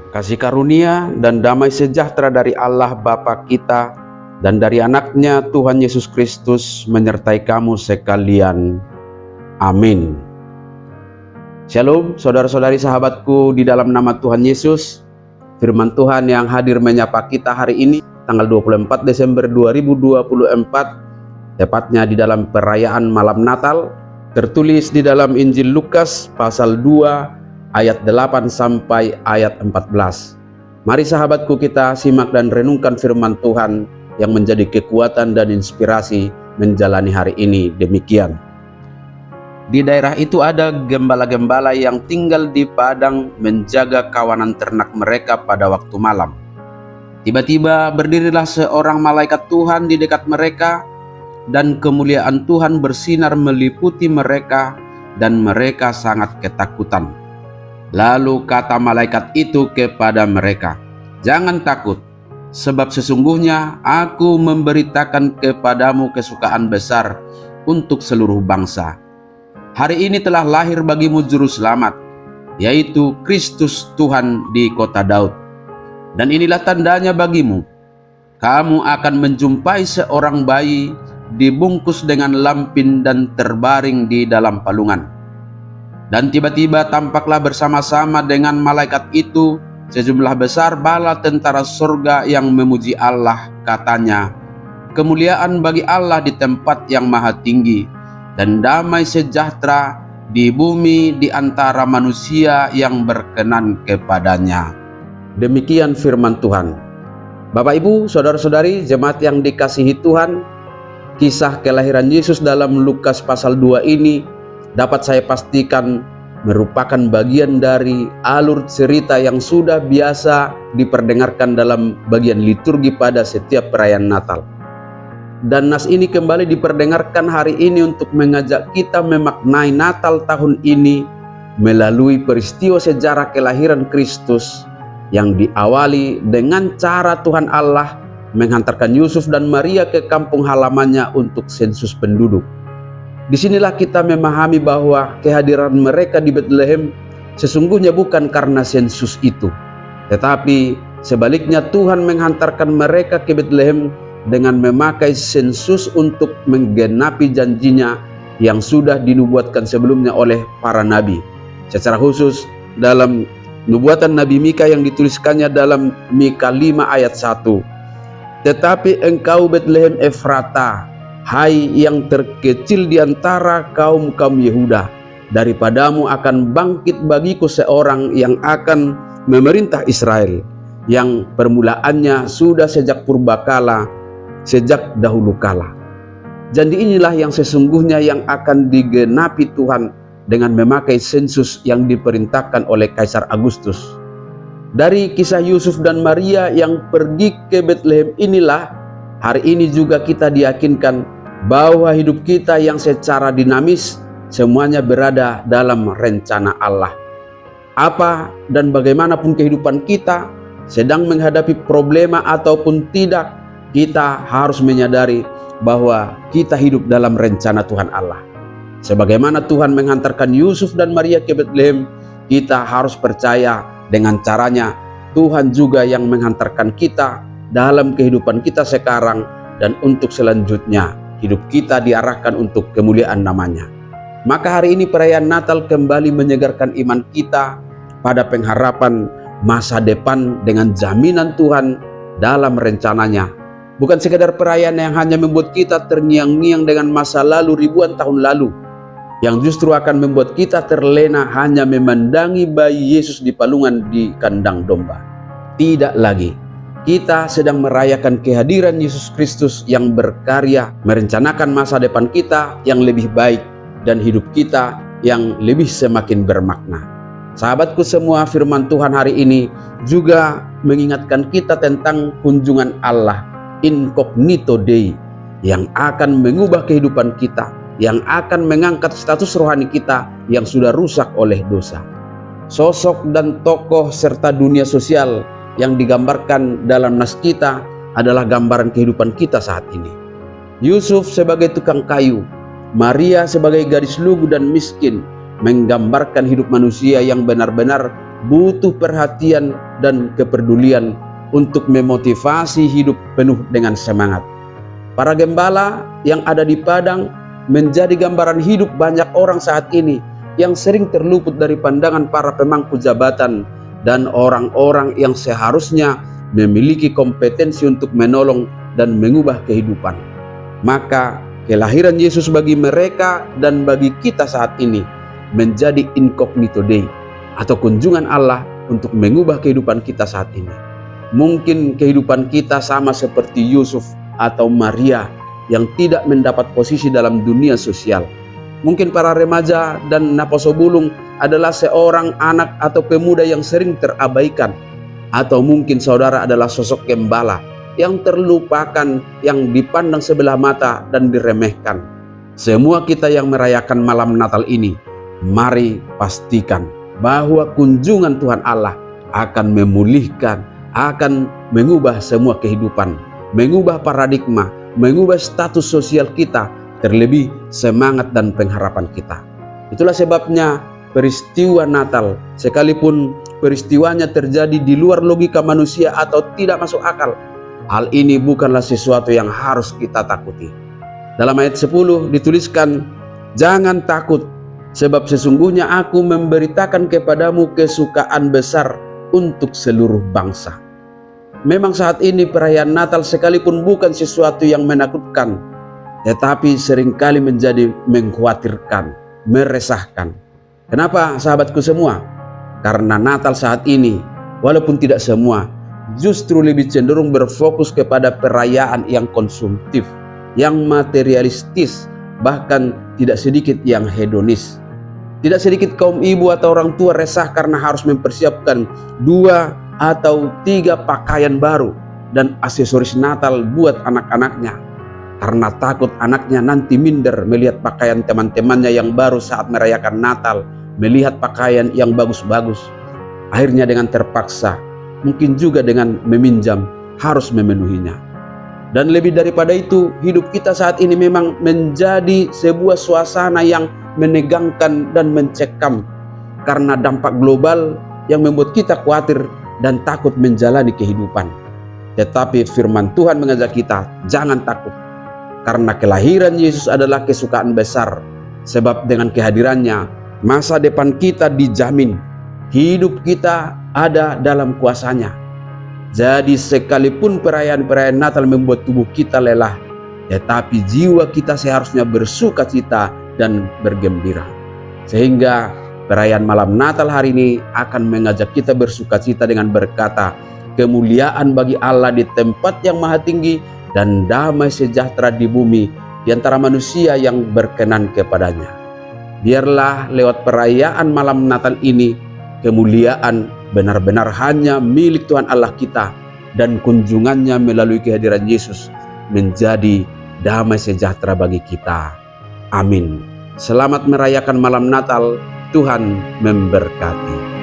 Kasih karunia dan damai sejahtera dari Allah Bapa kita dan dari anaknya Tuhan Yesus Kristus menyertai kamu sekalian. Amin. Shalom saudara-saudari sahabatku di dalam nama Tuhan Yesus. Firman Tuhan yang hadir menyapa kita hari ini tanggal 24 Desember 2024, tepatnya di dalam perayaan malam Natal, tertulis di dalam Injil Lukas pasal 2 ayat 8 sampai ayat 14. Mari sahabatku, kita simak dan renungkan firman Tuhan yang menjadi kekuatan dan inspirasi menjalani hari ini. Demikian. Di daerah itu ada gembala-gembala yang tinggal di padang menjaga kawanan ternak mereka pada waktu malam. Tiba-tiba berdirilah seorang malaikat Tuhan di dekat mereka, dan kemuliaan Tuhan bersinar meliputi mereka, dan mereka sangat ketakutan. Lalu kata malaikat itu kepada mereka, "Jangan takut, sebab sesungguhnya aku memberitakan kepadamu kesukaan besar untuk seluruh bangsa. Hari ini telah lahir bagimu juru selamat, yaitu Kristus Tuhan di kota Daud. Dan inilah tandanya bagimu, kamu akan menjumpai seorang bayi dibungkus dengan lampin dan terbaring di dalam palungan." Dan tiba-tiba tampaklah bersama-sama dengan malaikat itu sejumlah besar bala tentara surga yang memuji Allah. Katanya, "Kemuliaan bagi Allah di tempat yang maha tinggi, dan damai sejahtera di bumi di antara manusia yang berkenan kepadanya." Demikian firman Tuhan. Bapak Ibu, saudara-saudari, jemaat yang dikasihi Tuhan, kisah kelahiran Yesus dalam Lukas pasal 2 ini dapat saya pastikan merupakan bagian dari alur cerita yang sudah biasa diperdengarkan dalam bagian liturgi pada setiap perayaan Natal. Dan nas ini kembali diperdengarkan hari ini untuk mengajak kita memaknai Natal tahun ini melalui peristiwa sejarah kelahiran Kristus yang diawali dengan cara Tuhan Allah menghantarkan Yusuf dan Maria ke kampung halamannya untuk sensus penduduk. Disinilah kita memahami bahwa kehadiran mereka di Bethlehem sesungguhnya bukan karena sensus itu, tetapi sebaliknya Tuhan menghantarkan mereka ke Bethlehem dengan memakai sensus untuk menggenapi janjinya yang sudah dinubuatkan sebelumnya oleh para nabi. Secara khusus dalam nubuatan Nabi Mika yang dituliskannya dalam Mika 5 ayat 1. "Tetapi engkau Bethlehem Efrata, hai yang terkecil di antara kaum-kaum Yehuda, daripadamu akan bangkit bagiku seorang yang akan memerintah Israel, yang permulaannya sudah sejak purbakala, sejak dahulu kala." Janji inilah yang sesungguhnya yang akan digenapi Tuhan dengan memakai sensus yang diperintahkan oleh Kaisar Agustus. Dari kisah Yusuf dan Maria yang pergi ke Bethlehem inilah hari ini juga kita diyakinkan bahwa hidup kita yang secara dinamis semuanya berada dalam rencana Allah. Apa dan bagaimanapun kehidupan kita, sedang menghadapi problema ataupun tidak, kita harus menyadari bahwa kita hidup dalam rencana Tuhan Allah. Sebagaimana Tuhan menghantarkan Yusuf dan Maria ke Bethlehem, kita harus percaya dengan caranya Tuhan juga yang menghantarkan kita dalam kehidupan kita sekarang dan untuk selanjutnya. Hidup kita diarahkan untuk kemuliaan namanya. Maka hari ini perayaan Natal kembali menyegarkan iman kita pada pengharapan masa depan dengan jaminan Tuhan dalam rencananya. Bukan sekadar perayaan yang hanya membuat kita terngiang-ngiang dengan masa lalu ribuan tahun lalu, yang justru akan membuat kita terlena hanya memandangi bayi Yesus di palungan di kandang domba. Tidak lagi. Kita sedang merayakan kehadiran Yesus Kristus yang berkarya merencanakan masa depan kita yang lebih baik dan hidup kita yang lebih semakin bermakna. Sahabatku semua, firman Tuhan hari ini juga mengingatkan kita tentang kunjungan Allah incognito Dei yang akan mengubah kehidupan kita, yang akan mengangkat status rohani kita yang sudah rusak oleh dosa. Sosok dan tokoh serta dunia sosial yang digambarkan dalam nas kita adalah gambaran kehidupan kita saat ini. Yusuf sebagai tukang kayu, Maria sebagai gadis lugu dan miskin, menggambarkan hidup manusia yang benar-benar butuh perhatian dan kepedulian untuk memotivasi hidup penuh dengan semangat. Para gembala yang ada di padang menjadi gambaran hidup banyak orang saat ini yang sering terluput dari pandangan para pemangku jabatan dan orang-orang yang seharusnya memiliki kompetensi untuk menolong dan mengubah kehidupan. Maka kelahiran Yesus bagi mereka dan bagi kita saat ini menjadi incognito dei, atau kunjungan Allah untuk mengubah kehidupan kita saat ini. Mungkin kehidupan kita sama seperti Yusuf atau Maria yang tidak mendapat posisi dalam dunia sosial. Mungkin para remaja dan naposobulung adalah seorang anak atau pemuda yang sering terabaikan. Atau mungkin saudara adalah sosok gembala yang terlupakan, yang dipandang sebelah mata dan diremehkan. Semua kita yang merayakan malam Natal ini, mari pastikan bahwa kunjungan Tuhan Allah akan memulihkan, akan mengubah semua kehidupan, mengubah paradigma, mengubah status sosial kita, terlebih semangat dan pengharapan kita. Itulah sebabnya peristiwa Natal, sekalipun peristiwanya terjadi di luar logika manusia atau tidak masuk akal, hal ini bukanlah sesuatu yang harus kita takuti. Dalam ayat 10 dituliskan, "Jangan takut, sebab sesungguhnya aku memberitakan kepadamu kesukaan besar untuk seluruh bangsa." Memang saat ini perayaan Natal sekalipun bukan sesuatu yang menakutkan, tetapi seringkali menjadi mengkhawatirkan, meresahkan. Kenapa sahabatku semua? Karena Natal saat ini, walaupun tidak semua, justru lebih cenderung berfokus kepada perayaan yang konsumtif, yang materialistis, bahkan tidak sedikit yang hedonis. Tidak sedikit kaum ibu atau orang tua resah karena harus mempersiapkan 2 atau 3 pakaian baru dan aksesoris Natal buat anak-anaknya, karena takut anaknya nanti minder melihat pakaian teman-temannya yang baru saat merayakan Natal, melihat pakaian yang bagus-bagus. Akhirnya dengan terpaksa, mungkin juga dengan meminjam, harus memenuhinya. Dan lebih daripada itu, hidup kita saat ini memang menjadi sebuah suasana yang menegangkan dan mencekam karena dampak global yang membuat kita khawatir dan takut menjalani kehidupan. Tetapi firman Tuhan mengajak kita, jangan takut, karena kelahiran Yesus adalah kesukaan besar. Sebab dengan kehadirannya, masa depan kita dijamin, hidup kita ada dalam kuasanya. Jadi sekalipun perayaan-perayaan Natal membuat tubuh kita lelah, tetapi jiwa kita seharusnya bersuka cita dan bergembira. Sehingga perayaan malam Natal hari ini akan mengajak kita bersuka cita dengan berkata, kemuliaan bagi Allah di tempat yang maha tinggi dan damai sejahtera di bumi di antara manusia yang berkenan kepadanya. Biarlah lewat perayaan malam Natal ini, kemuliaan benar-benar hanya milik Tuhan Allah kita, dan kunjungannya melalui kehadiran Yesus menjadi damai sejahtera bagi kita. Amin. Selamat merayakan malam Natal. Tuhan memberkati.